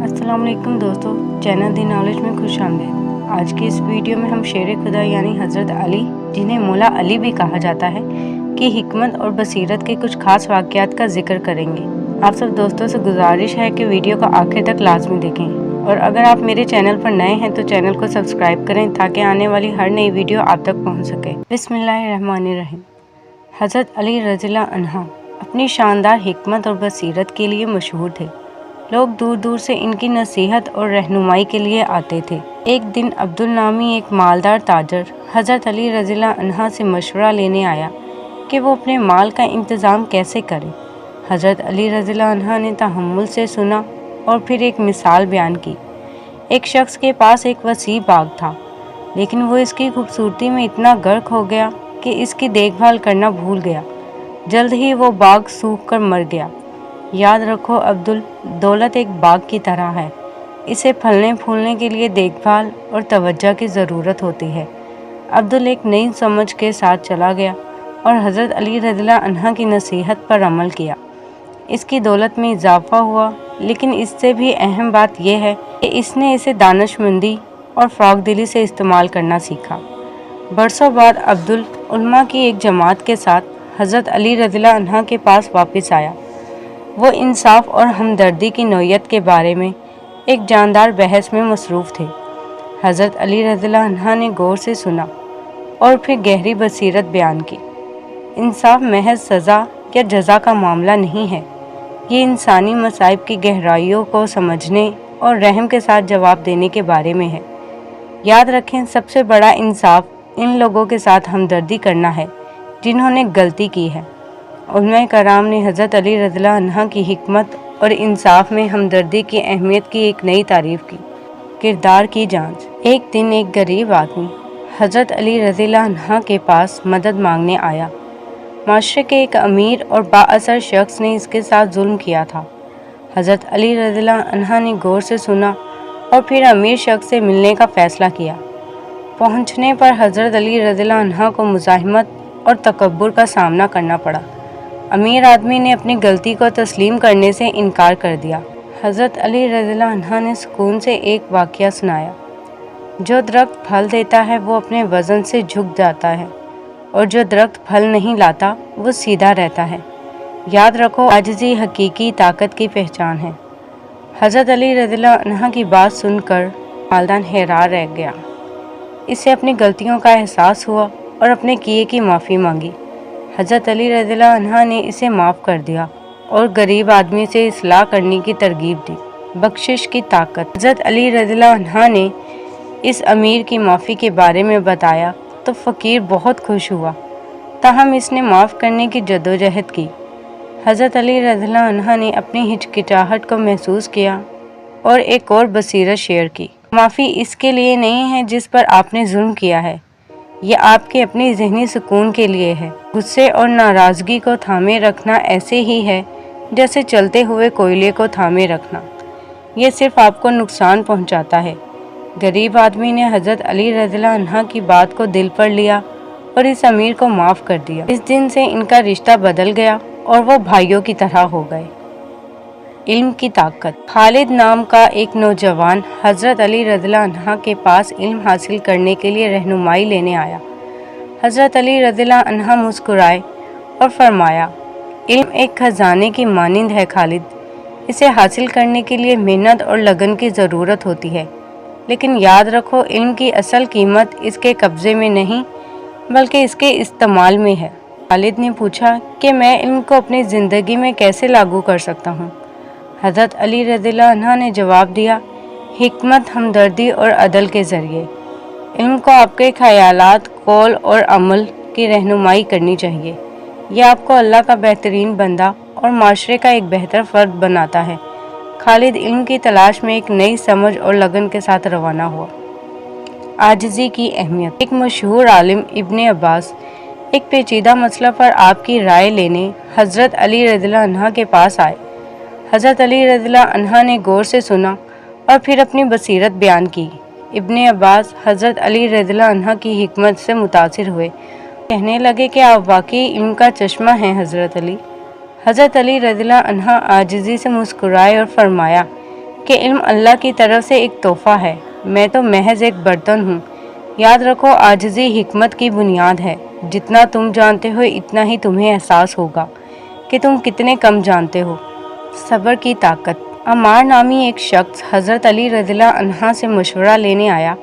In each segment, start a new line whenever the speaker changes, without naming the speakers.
अस्सलाम वालेकुम दोस्तों, चैनल दी नॉलेज में खुश आमदीद। आज की इस वीडियो में हम शेर खुदा यानी हज़रत अली, जिन्हें मौला अली भी कहा जाता है, की हिकमत और बसीरत के कुछ खास वाक़यात का जिक्र करेंगे। आप सब दोस्तों से गुजारिश है कि वीडियो को आखिर तक लाजमी देखें, और अगर आप मेरे चैनल पर नए हैं तो चैनल को सब्सक्राइब करें ताकि आने वाली हर नई वीडियो आप तक पहुँच सके। बिस्मिल्लाहिर्रहमानिर्रहीम। हज़रत अली रज़ियल्लाहु अन्हु अपनी शानदार हिकमत और बसीरत के लिए मशहूर थे। लोग दूर दूर से इनकी नसीहत और रहनुमाई के लिए आते थे। एक दिन अब्दुल नामी एक मालदार ताजर हज़रत अली रज़ियल्लाहु अन्हु से मशवरा लेने आया कि वो अपने माल का इंतज़ाम कैसे करें। हज़रत अली रज़ियल्लाहु अन्हु ने तहम्मुल से सुना और फिर एक मिसाल बयान की। एक शख्स के पास एक वसी बाग था, लेकिन वो इसकी खूबसूरती में इतना गर्क हो गया कि इसकी देखभाल करना भूल गया। जल्द ही वो बाग सूख कर मर गया। याद रखो अब्दुल, दौलत एक बाग की तरह है। इसे फलने फूलने के लिए देखभाल और तवज्जो की ज़रूरत होती है। अब्दुल एक नई समझ के साथ चला गया और हज़रत अली रज़ियल्लाहु अन्हु की नसीहत पर अमल किया। इसकी दौलत में इजाफा हुआ, लेकिन इससे भी अहम बात यह है कि इसने इसे दानिशमंदी और फ़रोग़दिली से इस्तेमाल करना सीखा। बरसों बाद अब्दुल उलमा की एक जमात के साथ हज़रत अली रज़ियल्लाहु अन्हु के पास वापस आया। वो इंसाफ और हमदर्दी की नौयत के बारे में एक जानदार बहस में मसरूफ़ थे। हज़रत अली रज़ियल्लाहु अन्हु ने गौर से सुना और फिर गहरी बसीरत बयान की। इंसाफ महज सज़ा या जज़ा का मामला नहीं है, ये इंसानी मसाइब की गहराइयों को समझने और रहम के साथ जवाब देने के बारे में है। याद रखें, सबसे बड़ा इंसाफ इन लोगों के साथ हमदर्दी करना है जिन्होंने गलती की है। उलमा कराम ने हज़रत अली रज़ियल्लाहु अन्हु की हिकमत और इंसाफ में हमदर्दी की अहमियत की एक नई तारीफ़ की। किरदार की जांच। एक दिन एक गरीब आदमी हज़रत अली रज़ियल्लाहु अन्हु के पास मदद मांगने आया। माशरे के एक अमीर और बाअसर शख्स ने इसके साथ जुल्म किया था। हज़रत अली रज़ियल्लाहु अन्हु ने गौर से सुना और फिर अमीर शख्स से मिलने का फ़ैसला किया। पहुँचने पर हज़रत अली रज़ियल्लाहु अन्हु को मुज़ाहिमत और तकब्बुर का सामना करना पड़ा। अमीर आदमी ने अपनी गलती को तस्लीम करने से इनकार कर दिया। हज़रत अली रज़ियल्लाहु अन्हु ने सुकून से एक वाक़या सुनाया। जो दरख्त फल देता है वो अपने वज़न से झुक जाता है, और जो दरख्त फल नहीं लाता वो सीधा रहता है। याद रखो, आजिज़ी हकीकी ताकत की पहचान है। हज़रत अली रज़ियल्लाहु अन्हु की बात सुनकर मालदार हैरान रह गया। इसे अपनी गलतियों का एहसास हुआ और अपने किए की माफ़ी मांगी। हज़रत अली रज़ियल्लाहु अन्हु ने इसे माफ़ कर दिया और गरीब आदमी से इस्लाह करने की तरगीब दी। बख्शिश की ताकत। हज़रत अली रज़ियल्लाहु अन्हु ने इस अमीर की माफ़ी के बारे में बताया तो फ़कीर बहुत खुश हुआ, ताहम इसने माफ़ करने की जद्दोजहद की। हज़रत अली रज़ियल्लाहु अन्हु ने अपनी हिचकिचाहट को महसूस किया और एक और बसीरत शेयर की। माफ़ी इसके लिए नहीं है जिस पर आपने जुल्म किया है, यह आपके अपने ज़हनी सुकून के लिए है। गुस्से और नाराज़गी को थामे रखना ऐसे ही है जैसे चलते हुए कोयले को थामे रखना, यह सिर्फ आपको नुकसान पहुंचाता है। गरीब आदमी ने हज़रत अली रज़ियल्लाहु अन्हु की बात को दिल पर लिया और इस अमीर को माफ़ कर दिया। इस दिन से इनका रिश्ता बदल गया और वो भाइयों की तरह हो गए। इल्म की ताकत। खालिद नाम का एक नौजवान हज़रत अली रज़ियल्लाहु अन्हु के पास इल्म हासिल करने के लिए रहनुमाई लेने आया। हज़रत अली रज़ियल्लाहु अन्हु मुस्कुराए और फरमाया, इल्म एक खजाने की मानिंद है खालिद। इसे हासिल करने के लिए मेहनत और लगन की ज़रूरत होती है, लेकिन याद रखो, इल्म की असल कीमत इसके कब्ज़े में नहीं बल्कि इसके इस्तेमाल में है। खालिद ने पूछा कि मैं इल्म को अपनी ज़िंदगी में कैसे लागू कर सकता हूँ। हज़रत अली रज़ियल्लाहु अन्हु ने जवाब दिया, हिकमत, हमदर्दी और अदल के ज़रिए। इल्म को आपके ख़यालात, कौल और अमल की रहनुमाई करनी चाहिए। यह आपको अल्लाह का बेहतरीन बंदा और माशरे का एक बेहतर फ़र्द बनाता है। खालिद इल्म की तलाश में एक नई समझ और लगन के साथ रवाना हुआ। आजिज़ी की अहमियत। एक मशहूर आलिम इब्ने अब्बास एक पेचीदा मसला पर आपकी राय लेने हज़रत अली रज़ियल्लाहु अन्हु के पास आए। हज़रत अली रज़ियल्लाहु अन्हु ने गौर से सुना और फिर अपनी बसीरत बयान की। इब्ने अब्बास हज़रत अली रज़ियल्लाहु अन्हु की हिकमत से मुतासिर हुए। कहने लगे कि आप वाकई इल्म का चश्मा हैं हज़रत अली। हज़रत अली रज़ियल्लाहु अन्हु आजिज़ी से मुस्कुराए और फरमाया کہ علم اللہ کی طرف سے ایک تحفہ ہے، میں تو محض ایک برتن ہوں۔ یاد رکھو عاجزی حکمت کی بنیاد ہے، جتنا تم جانتے ہو اتنا ہی تمہیں احساس ہوگا کہ تم کتنے کم جانتے ہو۔ صبر کی طاقت۔ عمار نامی ایک شخص حضرت علی رضی اللہ عنہ سے مشورہ لینے آیا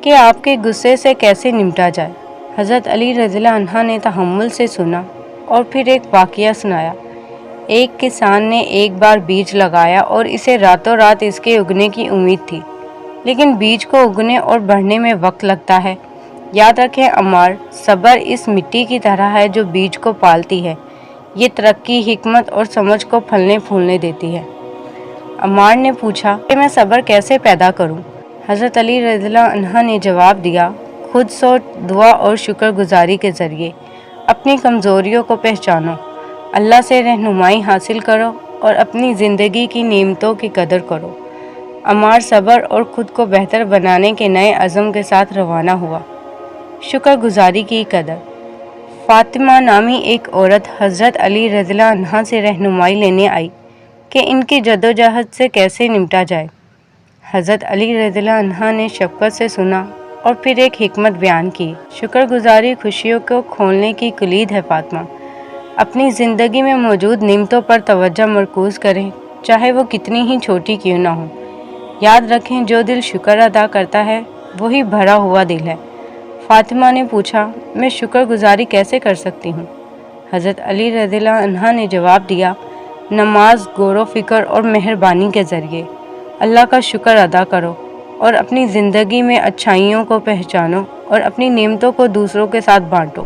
کہ آپ کے غصے سے کیسے نمٹا جائے۔ حضرت علی رضی اللہ عنہ نے تحمل سے سنا اور پھر ایک واقعہ سنایا۔ ایک کسان نے ایک بار بیج لگایا اور اسے راتوں رات اس کے اگنے کی امید تھی، لیکن بیج کو اگنے اور بڑھنے میں وقت لگتا ہے۔ یاد رکھیں عمار، صبر اس مٹی کی طرح ہے جو بیج کو پالتی ہے، یہ ترقی، حکمت اور سمجھ کو پھلنے پھولنے دیتی ہے۔ عمار نے پوچھا کہ میں صبر کیسے پیدا کروں؟ حضرت علی رضی اللہ عنہ نے جواب دیا، خود سوچ، دعا اور شکر گزاری کے ذریعے اپنی کمزوریوں کو پہچانو، اللہ سے رہنمائی حاصل کرو اور اپنی زندگی کی نعمتوں کی قدر کرو۔ عمار صبر اور خود کو بہتر بنانے کے نئے عزم کے ساتھ روانہ ہوا۔ شکر گزاری کی قدر۔ فاطمہ نامی ایک عورت حضرت علی رضی اللہ عنہ سے رہنمائی لینے آئی کہ ان کی جدوجہد سے کیسے نمٹا جائے۔ حضرت علی رضی اللہ عنہ نے شفقت سے سنا اور پھر ایک حکمت بیان کی۔ شکر گزاری خوشیوں کو کھولنے کی کلید ہے فاطمہ۔ اپنی زندگی میں موجود نعمتوں پر توجہ مرکوز کریں، چاہے وہ کتنی ہی چھوٹی کیوں نہ ہوں۔ یاد رکھیں جو دل شکر ادا کرتا ہے وہی بھرا ہوا دل ہے۔ فاطمہ نے پوچھا، میں شکر گزاری کیسے کر سکتی ہوں؟ حضرت علی رضی اللہ عنہ نے جواب دیا، نماز، غور و فکر اور مہربانی کے ذریعے اللہ کا شکر ادا کرو اور اپنی زندگی میں اچھائیوں کو پہچانو اور اپنی نعمتوں کو دوسروں کے ساتھ بانٹو۔